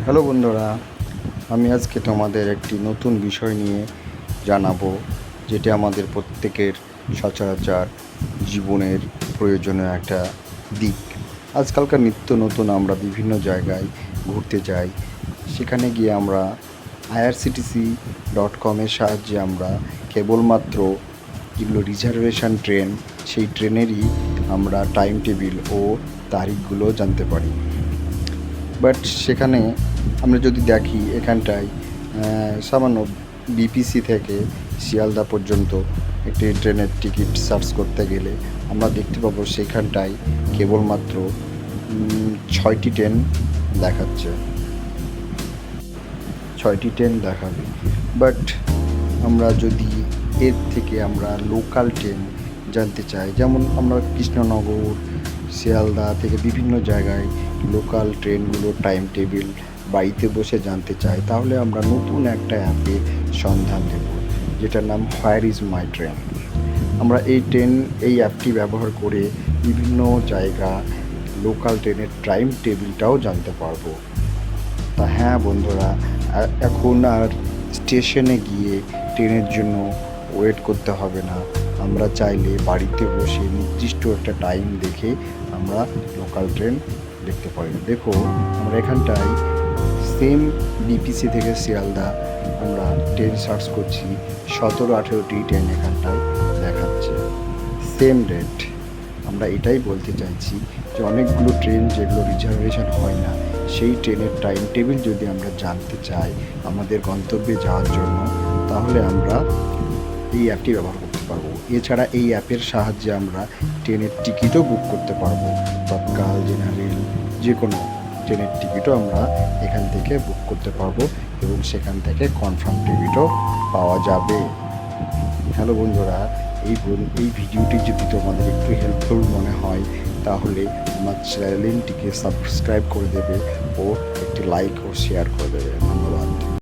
Hello বন্ধুরা, আমি আজকে তোমাদের একটি নতুন বিষয় নিয়ে জানাবো, যেটা আমাদের প্রত্যেকের সচরাচর জীবনের প্রয়োজনীয় একটা দিক। আজকালকার নিত্য নতুন আমরা বিভিন্ন জায়গায় ঘুরতে যাই। সেখানে গিয়ে আমরা irctc.com-এর সাহায্যে আমরা কেবলমাত্র যেগুলো রিজার্ভেশন ট্রেন, সেই ট্রেনেরই আমরা টাইম টেবিল ও তারিখগুলো জানতে পারি। বাট সেখানে আমরা যদি দেখি, এখানটায় সামান্য বিপিসি থেকে শিয়ালদা পর্যন্ত একটি ট্রেনের টিকিট সার্চ করতে গেলে আমরা দেখতে পাবো সেখানটায় কেবলমাত্র 6টি ট্রেন দেখাচ্ছে, 6টি ট্রেন দেখাবে। বাট আমরা যদি এর থেকে আমরা লোকাল ট্রেন জানতে চাই, যেমন আমরা কৃষ্ণনগর, শিয়ালদা থেকে বিভিন্ন জায়গায় লোকাল ট্রেনগুলোর টাইম টেবিল বাড়িতে বসে জানতে চাই, তাহলে আমরা নতুন একটা অ্যাপের সন্ধান দেব, যেটার নাম হোয়ার ইজ মাই ট্রেন। আমরা এই অ্যাপটি ব্যবহার করে বিভিন্ন জায়গা লোকাল ট্রেনের টাইম টেবিলটাও জানতে পারবো। তা হ্যাঁ বন্ধুরা, এখন আর স্টেশনে গিয়ে ট্রেনের জন্য ওয়েট করতে হবে না। আমরা চাইলে বাড়িতে বসে নির্দিষ্ট একটা টাইম দেখে আমরা লোকাল ট্রেন দেখতে পারি। দেখো, আমরা এখানটায় সেম বিপিসি থেকে শিয়ালদা আমরা ট্রেন সার্চ করছি, 17-18টি ট্রেন এখানটায় দেখাচ্ছে, সেম রেট। আমরা এটাই বলতে চাইছি যে অনেকগুলো ট্রেন যেগুলো রিজার্ভেশন হয় না, সেই ট্রেনের টাইম টেবিল যদি আমরা জানতে চাই আমাদের গন্তব্যে যাওয়ার জন্য, তাহলে আমরা এই অ্যাপটি ব্যবহার করতে পারবো। এছাড়া এই অ্যাপের সাহায্যে আমরা ট্রেনের টিকিটও বুক করতে পারবো। তৎকাল, জেনারেল, যে কোনো ট্রেনের টিকিটও আমরা এখান থেকে বুক করতে পারবো এবং সেখান থেকে কনফার্ম টিকিটও পাওয়া যাবে। হ্যালো বন্ধুরা, এই ভিডিওটি যদি তোমাদের একটু হেল্পফুল মনে হয়, তাহলে আমার চ্যানেলটিকে সাবস্ক্রাইব করে দেবে ও একটি লাইক ও শেয়ার করে দেবে। ধন্যবাদ।